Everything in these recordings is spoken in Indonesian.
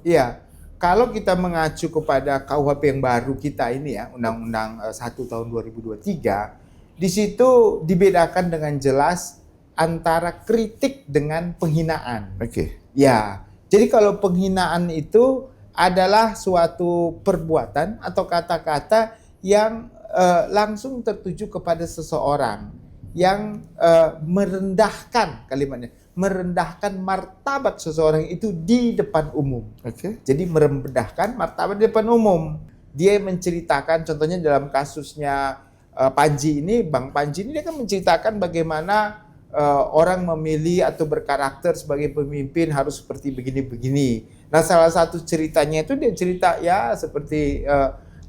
Iya, kalau kita mengacu kepada KUHP yang baru kita ini ya, Undang-Undang 1 tahun 2023, di situ dibedakan dengan jelas antara kritik dengan penghinaan. Oke. Ya, jadi kalau penghinaan itu adalah suatu perbuatan atau kata-kata yang langsung tertuju kepada seseorang yang merendahkan kalimatnya, merendahkan martabat seseorang itu di depan umum. Oke. Jadi merendahkan martabat di depan umum. Dia menceritakan, contohnya dalam kasusnya Panji ini, Bang Panji ini dia kan menceritakan bagaimana orang memilih atau berkarakter sebagai pemimpin harus seperti begini-begini. Nah, salah satu ceritanya itu dia cerita ya seperti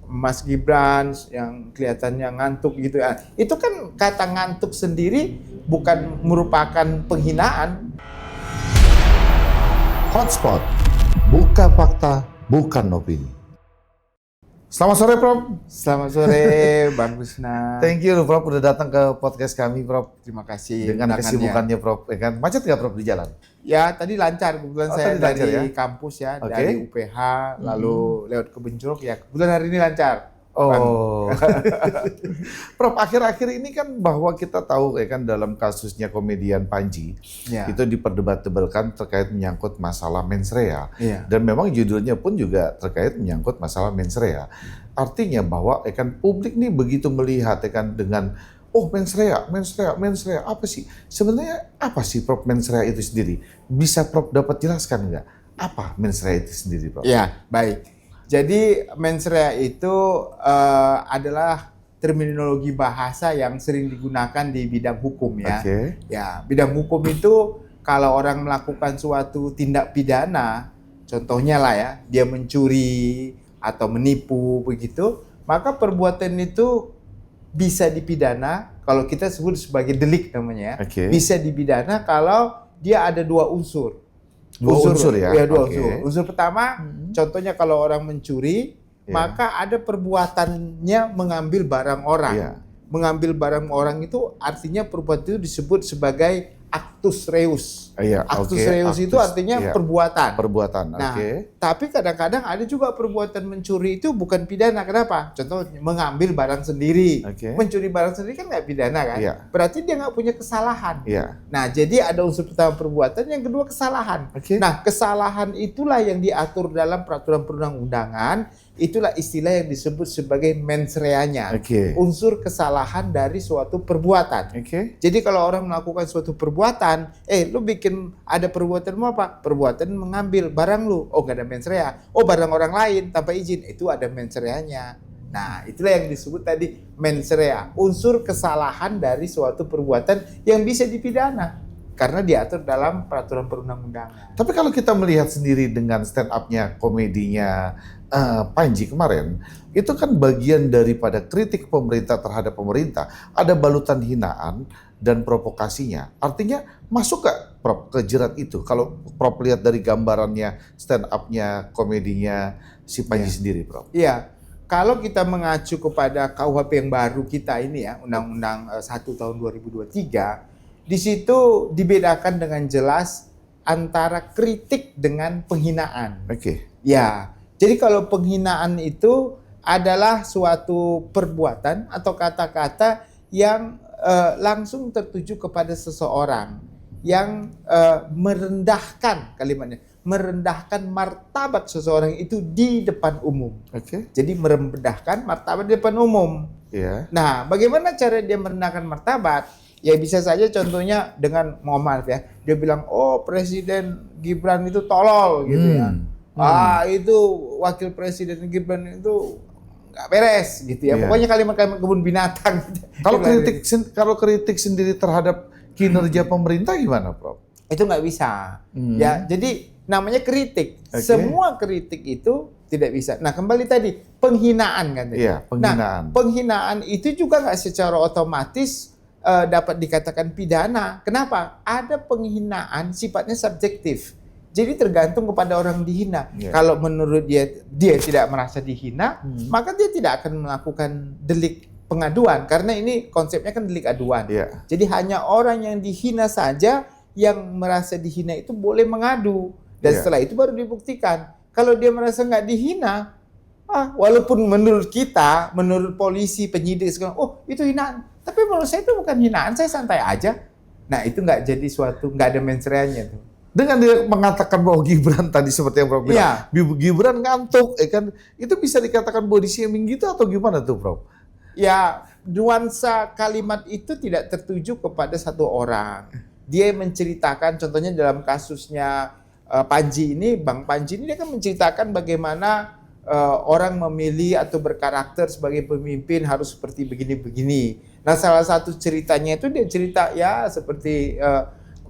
Mas Gibran yang kelihatannya ngantuk gitu ya. Itu kan kata ngantuk sendiri bukan merupakan penghinaan. Hotspot, buka fakta, bukan opini. Selamat sore, Prof. Selamat sore, Bang Kusna. Thank you, Prof, udah datang ke podcast kami, Prof. Terima kasih. Dengan kesibukannya, Prof. Ya kan? Macet nggak, Prof, di jalan? Ya, tadi lancar. Kebetulan saya tadi lancar, dari ya? kampus ya, Oke. dari UPH, lalu lewat Kebun Jeruk ya. Kebetulan hari ini lancar. Oh, Prof, akhir-akhir ini kan bahwa kita tahu ya kan dalam kasusnya komedian Panji, Ya. itu diperdebatkan terkait menyangkut masalah mens rea. Iya. Dan memang judulnya pun juga terkait menyangkut masalah mens rea. Artinya bahwa ya kan publik nih begitu melihat ya kan dengan mens rea, apa sih? Sebenarnya apa sih Prof mens rea itu sendiri? Bisa Prof dapat jelaskan nggak? Apa mens rea itu sendiri, Prof? Ya, baik. Jadi mens rea itu adalah terminologi bahasa yang sering digunakan di bidang hukum ya. Oke. Ya, bidang hukum itu kalau orang melakukan suatu tindak pidana, contohnya lah ya, dia mencuri atau menipu begitu, maka perbuatan itu bisa dipidana kalau kita sebut sebagai delik namanya ya. Oke. Bisa dipidana kalau dia ada dua unsur. Dua unsur ya? Ya, dua Oke. unsur. Unsur pertama, contohnya kalau orang mencuri, Ya. maka ada perbuatannya mengambil barang orang. Ya. Mengambil barang orang itu artinya perbuatan itu disebut sebagai actus reus. Iya, Actus oke. reus itu Actus, artinya iya. perbuatan. Perbuatan, Nah, oke. tapi kadang-kadang ada juga perbuatan mencuri itu bukan pidana. Kenapa? Contoh mengambil barang sendiri. Oke. Mencuri barang sendiri kan nggak pidana kan? Iya. Berarti dia nggak punya kesalahan. Iya. Nah, jadi ada unsur pertama perbuatan, yang kedua kesalahan. Oke. Nah, kesalahan itulah yang diatur dalam peraturan perundang-undangan. Itulah istilah yang disebut sebagai mens rea-nya. Oke. Unsur kesalahan dari suatu perbuatan. Oke. Jadi kalau orang melakukan suatu perbuatan, lu bikin ada perbuatanmu apa? Perbuatan mengambil barang lu. Oh, nggak ada mens rea. Oh, barang orang lain tanpa izin. Itu ada mens rea-nya. Nah, itulah yang disebut tadi mens rea. Unsur kesalahan dari suatu perbuatan yang bisa dipidana. Karena diatur dalam peraturan perundang-undangan. Tapi kalau kita melihat sendiri dengan stand up-nya komedinya Panji kemarin, itu kan bagian daripada kritik pemerintah terhadap pemerintah. Ada balutan hinaan dan provokasinya. Artinya masuk nggak Prof ke jerat itu? Kalau Prof lihat dari gambarannya stand up-nya komedinya si Panji sendiri, Prof. Iya, kalau kita mengacu kepada KUHP yang baru kita ini ya, Undang-Undang 1 tahun 2023, di situ dibedakan dengan jelas antara kritik dengan penghinaan. Oke. Ya, jadi kalau penghinaan itu adalah suatu perbuatan atau kata-kata yang langsung tertuju kepada seseorang yang merendahkan kalimatnya, merendahkan martabat seseorang itu di depan umum. Oke. Jadi merendahkan martabat di depan umum. Iya. Nah, bagaimana cara dia merendahkan martabat? Ya bisa saja contohnya dengan, mohon maaf ya, dia bilang, oh Presiden Gibran itu tolol gitu ya. Itu Wakil Presiden Gibran itu nggak beres gitu ya. Iya. Pokoknya kalimat-kalimat kebun binatang. Kalau kritik sendiri terhadap kinerja pemerintah gimana, Prof? Itu nggak bisa. Ya, jadi namanya kritik. Oke. Semua kritik itu tidak bisa. Nah, kembali tadi penghinaan kan tadi. Iya, penghinaan. Nah, penghinaan itu juga nggak secara otomatis dapat dikatakan pidana. Kenapa? Ada penghinaan sifatnya subjektif. Jadi tergantung kepada orang dihina. Yeah. Kalau menurut dia tidak merasa dihina, maka dia tidak akan melakukan delik pengaduan. Karena ini konsepnya kan delik aduan. Yeah. Jadi hanya orang yang dihina saja yang merasa dihina itu boleh mengadu. Dan Yeah. setelah itu baru dibuktikan. Kalau dia merasa nggak dihina, walaupun menurut kita, menurut polisi, penyidik sekarang, oh itu hinaan. Tapi menurut saya itu bukan hinaan, saya santai aja. Nah itu nggak jadi suatu, nggak ada mensreanya tuh. Dengan dia mengatakan bahwa Gibran tadi seperti yang Prof bilang, Gibran ngantuk, kan itu bisa dikatakan body shaming gitu atau gimana tuh, Prof? Ya, nuansa kalimat itu tidak tertuju kepada satu orang. Dia menceritakan, contohnya dalam kasusnya Panji ini, Bang Panji ini dia kan menceritakan bagaimana orang memilih atau berkarakter sebagai pemimpin harus seperti begini-begini. Nah, salah satu ceritanya itu dia cerita ya seperti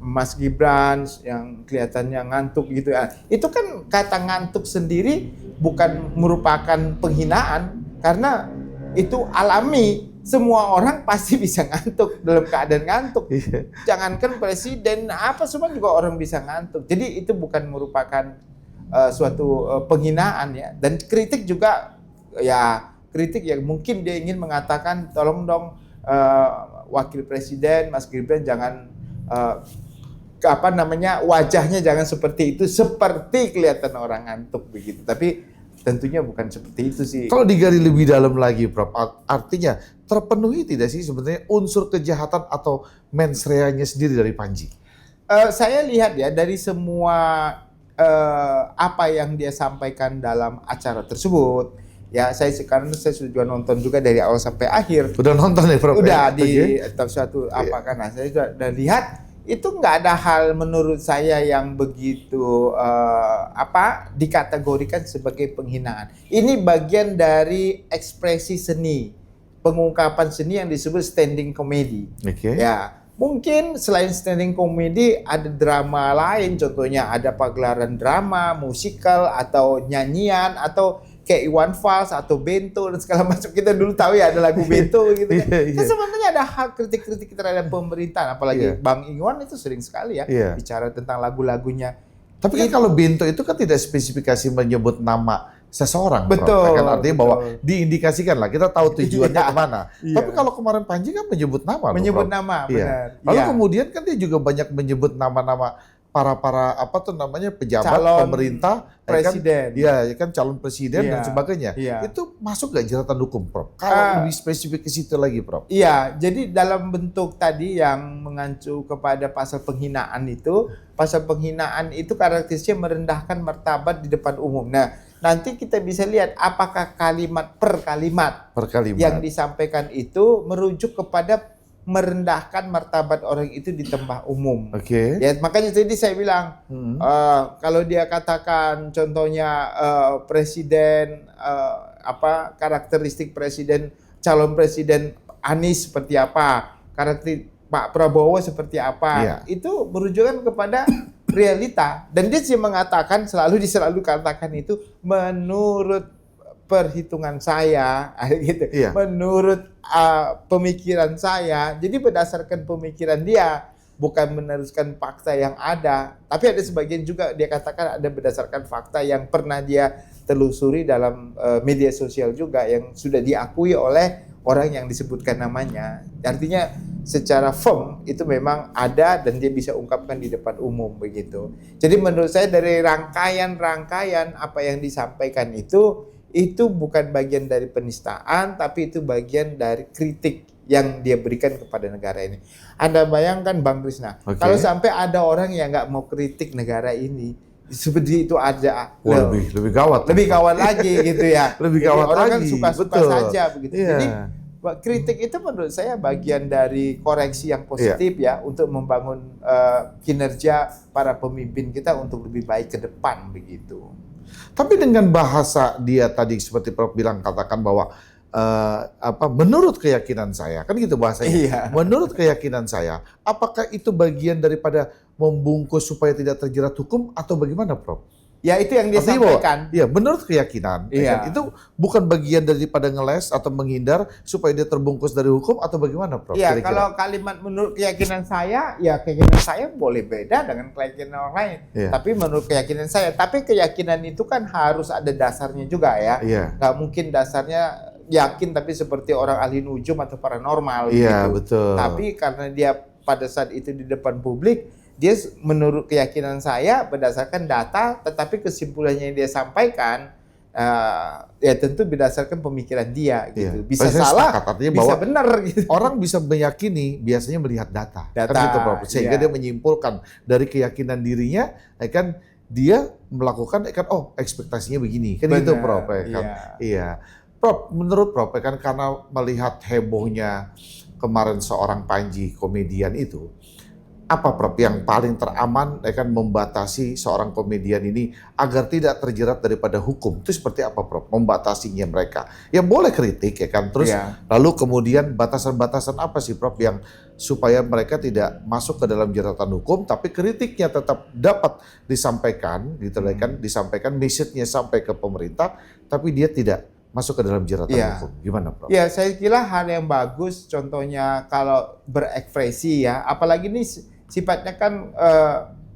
Mas Gibran yang kelihatannya ngantuk gitu ya. Itu kan kata ngantuk sendiri bukan merupakan penghinaan karena itu alami. Semua orang pasti bisa ngantuk dalam keadaan ngantuk. Jangankan presiden, apa semua juga orang bisa ngantuk. Jadi itu bukan merupakan suatu penghinaan ya. Dan kritik juga ya kritik yang mungkin dia ingin mengatakan tolong dong wakil presiden Mas Gibran jangan wajahnya jangan seperti itu seperti kelihatan orang ngantuk begitu. Tapi tentunya bukan seperti itu sih. Kalau digali lebih dalam lagi, Prof, artinya terpenuhi tidak sih sebenarnya unsur kejahatan atau mens rea-nya sendiri dari Panji? Saya lihat ya dari semua apa yang dia sampaikan dalam acara tersebut. Ya, saya sudah nonton juga dari awal sampai akhir. Udah nonton ya, Prof? Udah di suatu apa kan? Nah, saya sudah lihat itu nggak ada hal menurut saya yang begitu dikategorikan sebagai penghinaan. Ini bagian dari ekspresi seni, pengungkapan seni yang disebut standing comedy. Ya, mungkin selain standing comedy ada drama lain, contohnya ada pagelaran drama, musikal atau nyanyian atau kayak Iwan Fals atau Bento dan segala macam. Kita dulu tahu ya ada lagu Bento gitu kan. Kan sebenarnya ada hak kritik-kritik terhadap pemerintahan, apalagi Bang Iwan itu sering sekali ya bicara tentang lagu-lagunya. Tapi kan kalau Bento itu kan tidak spesifikasi menyebut nama seseorang. Betul. Kan artinya bahwa diindikasikan lah, kita tahu tujuannya kemana. Tapi kalau kemarin Panji kan menyebut nama. Menyebut nama, benar. Lalu kemudian kan dia juga banyak menyebut nama-nama para pejabat calon pemerintah, presiden, kan calon presiden dan sebagainya. Itu masuk nggak jeratan hukum, Prof? Kalau lebih spesifik ke situ lagi, Prof? Iya, jadi dalam bentuk tadi yang mengacu kepada pasal penghinaan itu karakteristiknya merendahkan martabat di depan umum. Nah, nanti kita bisa lihat apakah kalimat per kalimat yang disampaikan itu merujuk kepada merendahkan martabat orang itu di tempat umum. Ya, makanya tadi saya bilang kalau dia katakan contohnya presiden karakteristik presiden calon presiden Anies seperti apa, karakteristik Pak Prabowo seperti apa, itu merujukan kepada realita dan dia selalu katakan itu menurut perhitungan saya gitu. Menurut pemikiran saya. Jadi berdasarkan pemikiran dia, bukan meneruskan fakta yang ada. Tapi ada sebagian juga dia katakan ada berdasarkan fakta yang pernah dia telusuri dalam media sosial juga yang sudah diakui oleh orang yang disebutkan namanya. Artinya secara firm itu memang ada dan dia bisa ungkapkan di depan umum begitu. Jadi menurut saya dari rangkaian apa yang disampaikan itu bukan bagian dari penistaan, tapi itu bagian dari kritik yang dia berikan kepada negara ini. Anda bayangkan Bang Krisna, kalau sampai ada orang yang nggak mau kritik negara ini, seperti itu aja. Lebih gawat. Lebih gawat lagi gitu ya. Lebih gawat orang lagi. Kan suka-suka saja begitu. Jadi kritik itu menurut saya bagian dari koreksi yang positif ya untuk membangun kinerja para pemimpin kita untuk lebih baik ke depan begitu. Tapi dengan bahasa dia tadi seperti Prof bilang katakan bahwa menurut keyakinan saya, kan gitu bahasanya. Menurut keyakinan saya, apakah itu bagian daripada membungkus supaya tidak terjerat hukum atau bagaimana, Prof? Ya itu yang dia sampaikan. Iya, menurut keyakinan. Kan? Itu bukan bagian daripada ngeles atau menghindar supaya dia terbungkus dari hukum atau bagaimana, Prof? Iya, kalau kalimat menurut keyakinan saya, ya keyakinan saya boleh beda dengan keyakinan orang lain. Tapi menurut keyakinan saya, tapi keyakinan itu kan harus ada dasarnya juga ya. Nggak mungkin dasarnya yakin tapi seperti orang ahli nujum atau paranormal gitu. Betul. Tapi karena dia pada saat itu di depan publik, menurut keyakinan saya berdasarkan data, tetapi kesimpulannya yang dia sampaikan ya tentu berdasarkan pemikiran dia gitu. Bisa Saya salah, sepakat, artinya bisa bahwa benar gitu. orang bisa meyakini biasanya melihat data. Kan Data, gitu, Prof. Sehingga iya. dia menyimpulkan dari keyakinan dirinya, ya kan dia melakukan, ya kan oh ekspektasinya begini, kan gitu, Benar, Prof. Ya kan? Iya. Prof, menurut Prof, ya kan karena melihat hebohnya kemarin seorang Panji komedian itu, apa Prof yang paling teraman ya kan membatasi seorang komedian ini agar tidak terjerat daripada hukum? Itu seperti apa Prof? Membatasinya mereka. Ya boleh kritik ya kan. Terus lalu kemudian batasan-batasan apa sih Prof yang supaya mereka tidak masuk ke dalam jeratan hukum tapi kritiknya tetap dapat disampaikan gitu kan, disampaikan message-nya sampai ke pemerintah tapi dia tidak masuk ke dalam jeratan hukum. Gimana Prof? Ya, saya kira hal yang bagus contohnya kalau berekspresi ya, apalagi ini sifatnya kan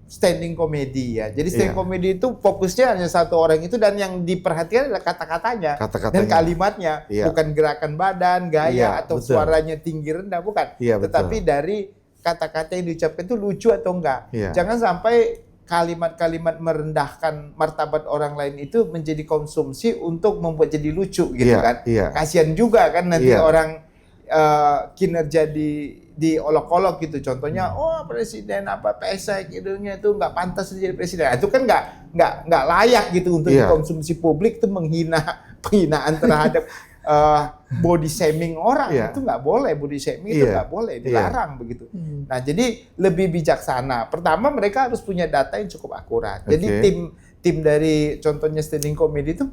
standing komedi ya. Jadi standing komedi itu fokusnya hanya satu orang itu dan yang diperhatikan adalah kata-katanya dan kalimatnya, bukan gerakan badan, gaya atau suaranya tinggi rendah, bukan. Tetapi dari kata-kata yang diucapkan itu lucu atau enggak. Jangan sampai kalimat-kalimat merendahkan martabat orang lain itu menjadi konsumsi untuk membuat jadi lucu gitu kan. Kasihan juga kan nanti orang kinerja diolok-olok gitu. Contohnya, oh presiden apa pesek hidungnya itu nggak pantas jadi presiden. Itu kan nggak layak gitu untuk dikonsumsi publik, itu penghinaan terhadap body shaming orang. Itu nggak boleh, body shaming itu nggak boleh, dilarang begitu. Nah jadi lebih bijaksana. Pertama mereka harus punya data yang cukup akurat. Jadi tim dari contohnya standing comedy itu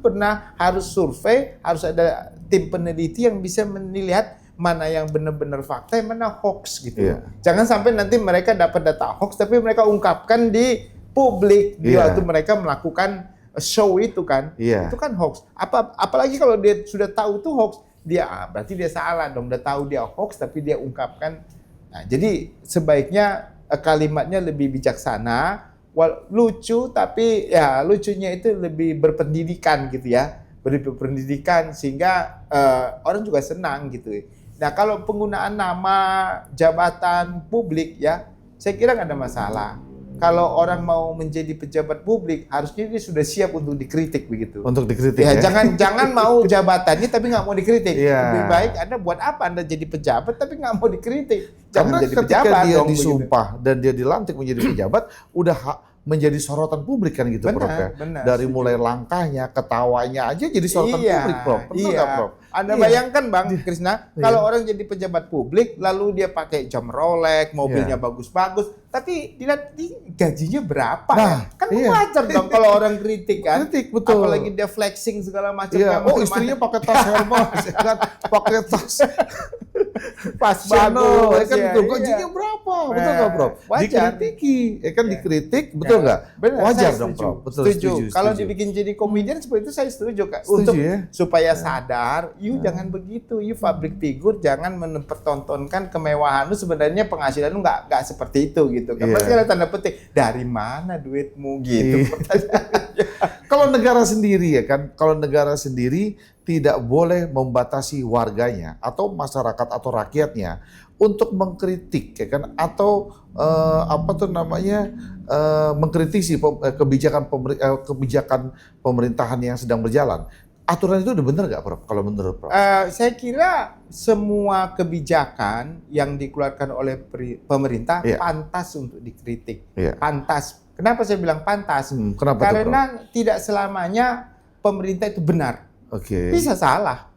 harus survei, harus ada tim peneliti yang bisa melihat mana yang benar-benar fakta, yang mana hoax gitu. Jangan sampai nanti mereka dapat data hoax, tapi mereka ungkapkan di publik. Waktu mereka melakukan show itu kan, itu kan hoax. Apalagi kalau dia sudah tahu itu hoax, berarti dia salah dong. Udah tahu dia hoax, tapi dia ungkapkan. Nah, jadi sebaiknya kalimatnya lebih bijaksana, lucu, tapi ya lucunya itu lebih berpendidikan gitu ya. Berpendidikan sehingga orang juga senang gitu. Nah, kalau penggunaan nama, jabatan publik ya, saya kira nggak ada masalah. Kalau orang mau menjadi pejabat publik, harusnya dia sudah siap untuk dikritik begitu. Untuk dikritik ya. Jangan mau jabatannya tapi nggak mau dikritik. Lebih baik Anda buat apa Anda jadi pejabat tapi nggak mau dikritik. Jangan jadi ketika pejabat dia dong, disumpah begitu. Dan dia dilantik menjadi pejabat, udah menjadi sorotan publik kan gitu, Prof ya. Dari mulai langkahnya, ketawanya aja jadi sorotan publik, Prof. Betul nggak, Prof? Anda bayangkan Bang Krisna, kalau orang jadi pejabat publik, lalu dia pakai jam Rolex, mobilnya bagus-bagus, tapi dilihat gajinya berapa? Kan wajar dong kalau orang kritik kan. Kritik, betul. Apalagi dia flexing segala macam. Oh istrinya pakai tas Hermes, kan pakai tas pas bagus, kan betul. Gajinya berapa? Betul nggak, Prof? Dikritiki, kan dikritik, betul nggak? Wajar dong, Prof. Betul, setuju. Kalau dibikin jadi komedian seperti itu saya setuju, Kak. Untuk supaya sadar, jangan begitu. Public figure jangan mempertontonkan kemewahan lu, sebenarnya penghasilan lu nggak seperti itu gitu. Kan pasti ada tanda petik. Dari mana duitmu gitu. Kalau negara sendiri ya kan, kalau negara sendiri tidak boleh membatasi warganya atau masyarakat atau rakyatnya untuk mengkritik ya kan, atau mengkritisi kebijakan pemerintahan yang sedang berjalan. Aturan itu udah benar nggak, Prof? Kalau menurut Prof? Saya kira semua kebijakan yang dikeluarkan oleh pemerintah pantas untuk dikritik. Pantas. Kenapa saya bilang pantas? Karena tidak selamanya pemerintah itu benar. Bisa salah.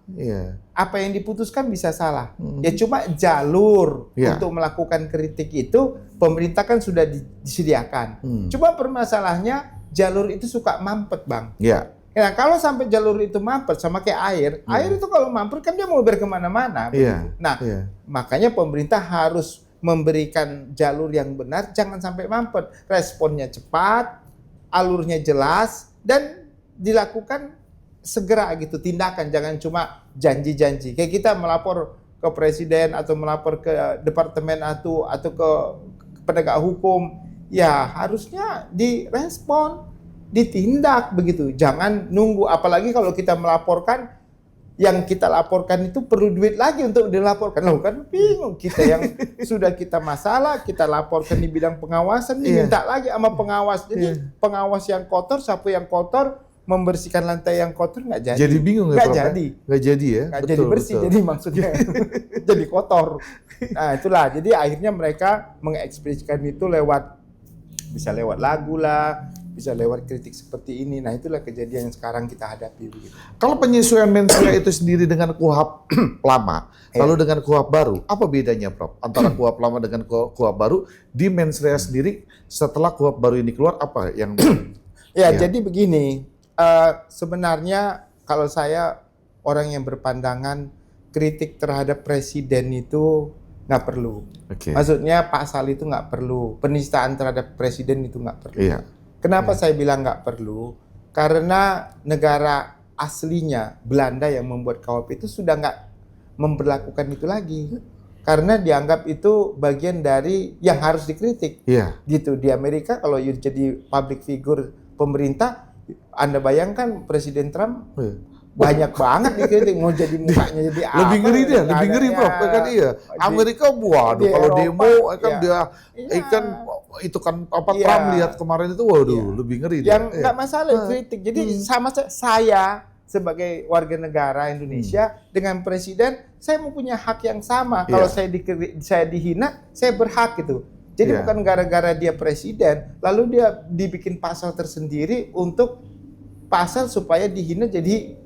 Apa yang diputuskan bisa salah. Ya cuma jalur untuk melakukan kritik itu pemerintah kan sudah disediakan. Cuma permasalahannya jalur itu suka mampet, Bang. Nah, kalau sampai jalur itu mampet sama kayak air itu kalau mampet kan dia mau kemana-mana. Makanya pemerintah harus memberikan jalur yang benar, jangan sampai mampet. Responnya cepat, alurnya jelas, dan dilakukan segera gitu tindakan, jangan cuma janji-janji. Kayak kita melapor ke presiden atau melapor ke departemen atau ke penegak hukum, ya harusnya direspon, ditindak begitu. Jangan nunggu, apalagi kalau kita melaporkan yang kita laporkan itu perlu duit lagi untuk dilaporkan. Loh kan bingung kita yang sudah kita masalah, kita laporkan di bidang pengawasan, diminta lagi sama pengawas. Jadi pengawas yang kotor, sapu yang kotor, membersihkan lantai yang kotor nggak jadi. Jadi bingung ya, nggak Prof? jadi. Nggak jadi ya? Nggak jadi bersih, jadi maksudnya jadi kotor. Nah itulah, jadi akhirnya mereka mengekspresikan itu bisa lewat lagu lah, bisa lewat kritik seperti ini. Nah itulah kejadian yang sekarang kita hadapi. Begitu. Kalau penyesuaian mensrea itu sendiri dengan KUHP lama, lalu dengan KUHP baru, apa bedanya, Prof? Antara KUHP lama dengan KUHP baru di mensrea sendiri setelah KUHP baru ini keluar, apa yang... Jadi begini, sebenarnya kalau saya orang yang berpandangan kritik terhadap presiden itu nggak perlu. Maksudnya pasal itu nggak perlu, penistaan terhadap presiden itu nggak perlu. Kenapa saya bilang nggak perlu? Karena negara aslinya Belanda yang membuat KUHP itu sudah nggak memperlakukan itu lagi. Karena dianggap itu bagian dari yang harus dikritik. Gitu. Di Amerika kalau jadi public figure pemerintah, Anda bayangkan Presiden Trump banyak banget dikritik, mau jadi mukanya jadi apa? Lebih ngeri dia, lebih ngeri, Prof. Kan Amerika waduh kalau demo kan dia kan itu kan Trump lihat kemarin itu lebih ngeri dia. Yang nggak masalah kritik. Jadi sama saya sebagai warga negara Indonesia dengan presiden, saya mempunyai hak yang sama. Kalau saya dihina, saya berhak gitu. Jadi bukan gara-gara dia presiden, lalu dia dibikin pasal tersendiri untuk pasal supaya dihina jadi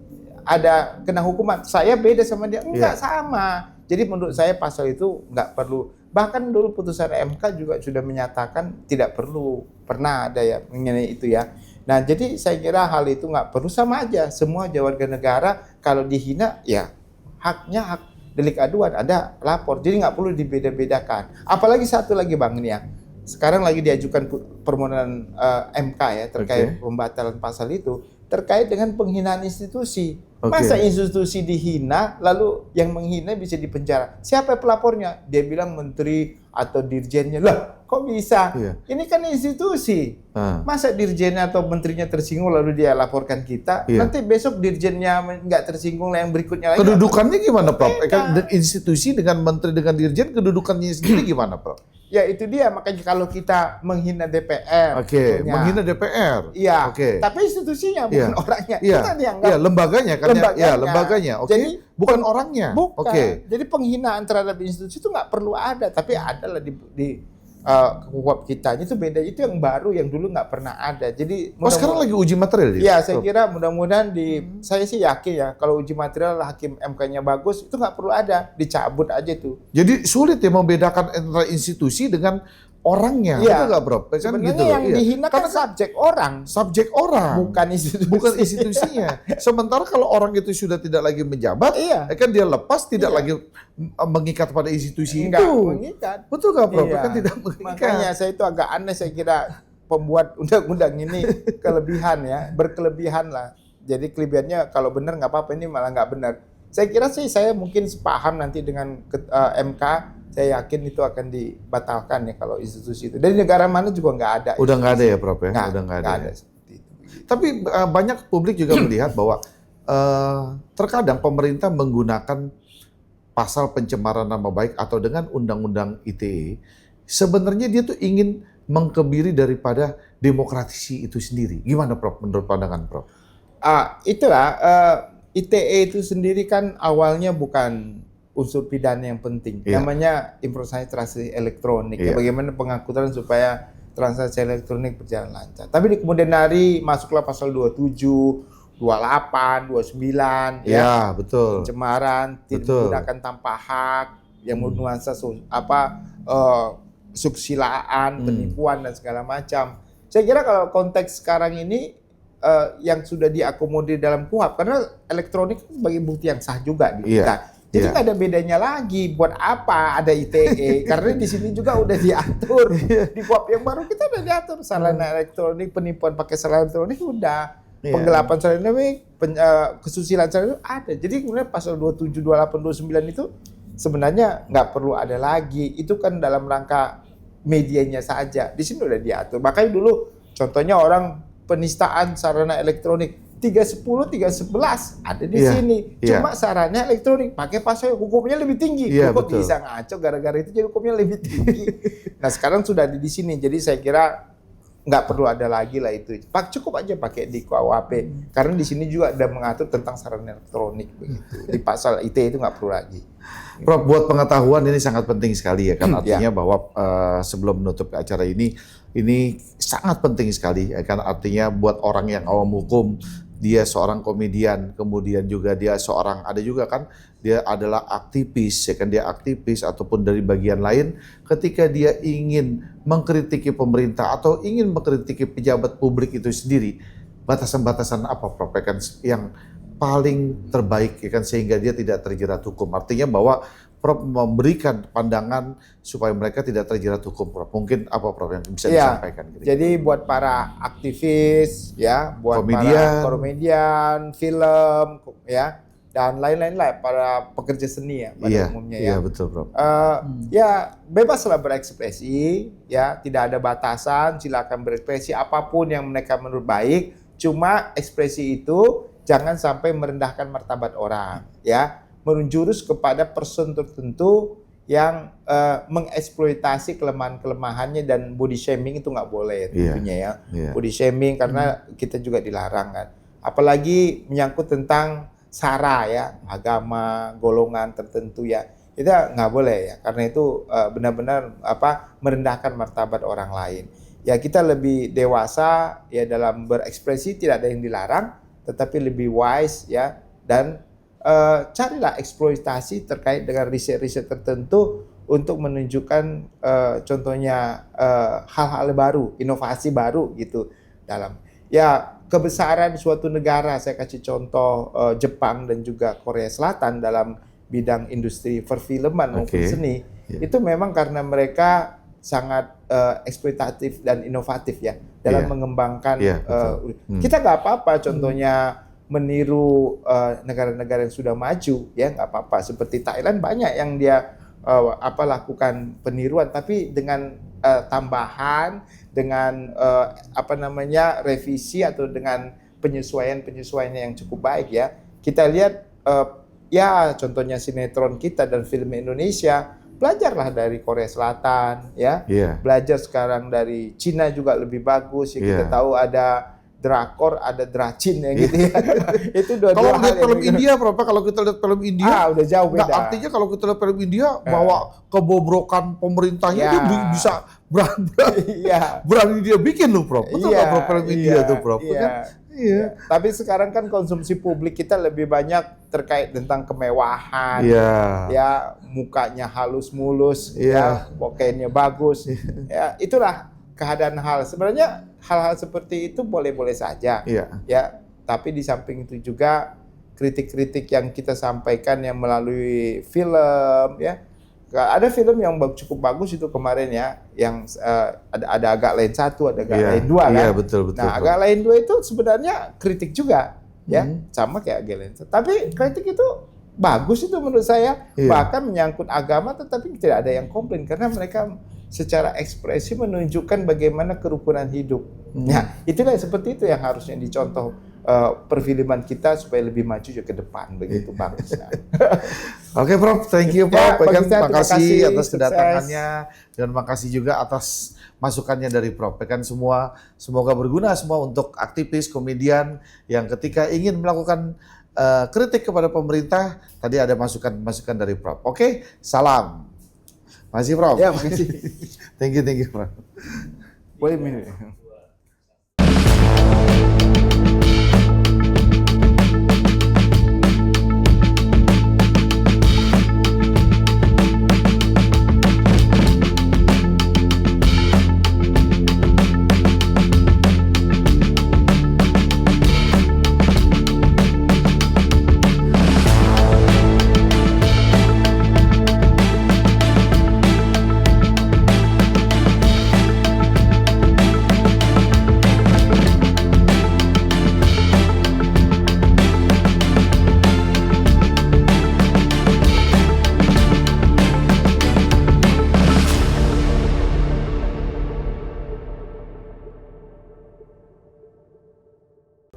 ada kena hukuman. Saya beda sama dia, enggak sama. Jadi menurut saya pasal itu enggak perlu. Bahkan dulu putusan MK juga sudah menyatakan tidak perlu, pernah ada ya mengenai itu ya. Nah jadi saya kira hal itu enggak perlu, sama aja. Semua warga negara kalau dihina ya haknya hak delik aduan, ada lapor. Jadi nggak perlu dibeda-bedakan. Apalagi satu lagi Bang ini ya. Sekarang lagi diajukan permohonan MK ya terkait pembatalan pasal itu terkait dengan penghinaan institusi. Masa institusi dihina lalu yang menghina bisa dipenjara? Siapa pelapornya? Dia bilang menteri atau dirjennya. Lah, kok bisa? Ini kan institusi. Masa dirjennya atau menterinya tersinggung lalu dia laporkan kita? Nanti besok dirjennya nggak tersinggung, yang berikutnya lagi. Kedudukannya gimana, Prof? Kan institusi dengan menteri dengan dirjen kedudukannya sendiri gimana, Prof? Ya itu dia, makanya kalau kita menghina DPR. Menghina DPR. Iya. Tapi institusinya bukan orangnya. Kita dianggap lembaganya kan lembaganya. Jadi bukan orangnya. Bukan. Jadi penghinaan terhadap institusi itu nggak perlu ada, tapi ada lah di KUHP kita. Itu beda, itu yang baru yang dulu nggak pernah ada. Jadi sekarang lagi uji material ya? Saya kira mudah-mudahan saya sih yakin ya kalau uji material hakim MK-nya bagus itu nggak perlu ada, dicabut aja tuh. Jadi sulit ya membedakan antara institusi dengan orangnya, betul nggak, Bro? Kan sebenarnya gitu yang dihina kan subjek orang, bukan institusinya. Sementara kalau orang itu sudah tidak lagi menjabat, kan dia lepas, tidak lagi mengikat pada institusi itu. Mengikat. Betul nggak, Bro? Kan tidak mengikat. Makanya saya itu agak aneh, saya kira pembuat undang-undang ini kelebihan ya, berkelebihan lah. Jadi kelebihannya kalau benar nggak apa-apa, ini malah nggak benar. Saya kira sih saya mungkin sepaham nanti dengan MK. Saya yakin itu akan dibatalkan ya kalau institusi itu. Dari negara mana juga nggak ada. Udah nggak ada ya, Prof ya? Udah nggak ada. Seperti itu. Tapi banyak publik juga melihat bahwa terkadang pemerintah menggunakan pasal pencemaran nama baik atau dengan undang-undang ITE, sebenarnya dia tuh ingin mengkebiri daripada demokratisi itu sendiri. Gimana, Prof? Menurut pandangan Prof? Itulah ITE itu sendiri kan awalnya bukan unsur pidana yang penting, namanya informasi transaksi elektronik. Bagaimana pengangkutan supaya transaksi elektronik berjalan lancar. Tapi di kemudian hari masuklah pasal 27, 28, 29, betul. Pencemaran, tidak menggunakan tanpa hak, yang bernuansa suksilaan, penipuan dan segala macam. Saya kira kalau konteks sekarang ini yang sudah diakomodir dalam KUHP, karena elektronik sebagai bukti yang sah juga di kita. Jadi nggak ada bedanya lagi. Buat apa ada ITE? Karena di sini juga udah diatur. Di KUHP yang baru kita udah diatur. Sarana elektronik, penipuan pakai sarana elektronik udah. Penggelapan sarana elektronik, kesusilaan sarana elektronik ada. Jadi kemudian pasal 27, 28, 29 itu sebenarnya nggak perlu ada lagi. Itu kan dalam rangka medianya saja. Di sini udah diatur. Makanya dulu contohnya orang penistaan sarana elektronik 310, 311 ada di Iya, sini. iya. Cuma sarannya elektronik, pakai password, hukumnya lebih tinggi. Iya, Kok betul. bisa ngaco gara-gara itu jadi hukumnya lebih tinggi. Nah sekarang sudah ada di sini, jadi saya kira nggak perlu ada lagi lah itu. Cukup aja pakai di KUHP, karena di sini juga ada mengatur tentang sarana elektronik begitu. Di pasal ITE itu nggak perlu lagi. Prof, buat pengetahuan ini sangat penting sekali ya kan, artinya Ya. bahwa sebelum menutup acara ini sangat penting sekali ya kan, artinya buat orang yang awam hukum, dia seorang komedian, kemudian juga dia seorang, ada juga kan dia adalah aktivis ya kan, dia aktivis ataupun dari bagian lain, ketika dia ingin mengkritiki pemerintah atau ingin mengkritiki pejabat publik itu sendiri, batasan-batasan apa Prof ya kan yang paling terbaik ya kan, sehingga dia tidak terjerat hukum. Artinya bahwa Prof memberikan pandangan supaya mereka tidak terjerat hukum, Prof. Mungkin apa Prof yang bisa Ya, disampaikan? jadi buat para aktivis, ya, buat Komedian. para komedian, film, ya, dan lain-lain lah, para pekerja seni ya pada Iya, umumnya iya ya. betul Prof. Ya bebaslah berekspresi, ya, tidak ada batasan, silakan berekspresi apapun yang mereka menurut baik. Cuma ekspresi itu jangan sampai merendahkan martabat orang, ya, menjurus kepada person tertentu yang mengeksploitasi kelemahan-kelemahannya, dan body shaming itu nggak boleh tentunya ya. Iya. Body shaming karena kita juga dilarang kan. Apalagi menyangkut tentang sara ya, agama, golongan tertentu ya. Itu nggak boleh ya, karena itu benar-benar merendahkan martabat orang lain. Ya kita lebih dewasa ya dalam berekspresi, tidak ada yang dilarang, tetapi lebih wise ya, dan carilah eksploitasi terkait dengan riset-riset tertentu untuk menunjukkan contohnya hal-hal baru, inovasi baru gitu dalam ya kebesaran suatu negara. Saya kasih contoh Jepang dan juga Korea Selatan dalam bidang industri perfilman maupun seni. Itu memang karena mereka sangat eksploitatif dan inovatif ya dalam mengembangkan. Kita nggak apa-apa contohnya meniru negara-negara yang sudah maju ya, nggak apa-apa. Seperti Thailand banyak yang dia lakukan peniruan, tapi dengan tambahan, dengan revisi atau dengan penyesuaian yang cukup baik ya. Kita lihat ya contohnya sinetron kita dan film Indonesia, belajarlah dari Korea Selatan ya. Belajar sekarang dari Cina juga lebih bagus ya. Kita tahu ada drakor, ada dracin ya gitu ya. Itu dua Kalau hal lihat film yang India, Prof, kalau kita lihat film India, udah jauh beda. nah, artinya kalau kita lihat film India bahwa kebobrokan pemerintahnya itu bisa berani dia bikin loh, Prof. Betul nggak Prof film India tuh, Prof? Iya. Tapi sekarang kan konsumsi publik kita lebih banyak terkait tentang kemewahan, ya mukanya halus mulus, ya pokoknya bagus, ya itulah keadaan hal. Sebenarnya hal-hal seperti itu boleh-boleh saja, ya. Tapi di samping itu juga kritik-kritik yang kita sampaikan yang melalui film, ya. Ada film yang cukup bagus itu kemarin ya, yang ada agak lain satu, ada agak lain dua kan. Betul. Nah, agak lain dua itu sebenarnya kritik juga, ya, sama kayak agak lain satu. Tapi kritik itu bagus itu menurut saya, bahkan menyangkut agama, tetapi tidak ada yang komplain karena mereka secara ekspresi menunjukkan bagaimana kerukunan hidup. Nah, itulah seperti itu yang harusnya dicontoh perfilman kita supaya lebih maju ke depan begitu bagus. Oke Prof, thank you Prof. Terima kasih atas sukses. kedatangannya dan makasih juga atas masukannya dari Prof. Semoga berguna semua untuk aktivis, komedian yang ketika ingin melakukan kritik kepada pemerintah, tadi ada masukan dari Prof. Oke, salam. Makasih Prof. Ya, makasih. Thank you Prof. Boleh minum.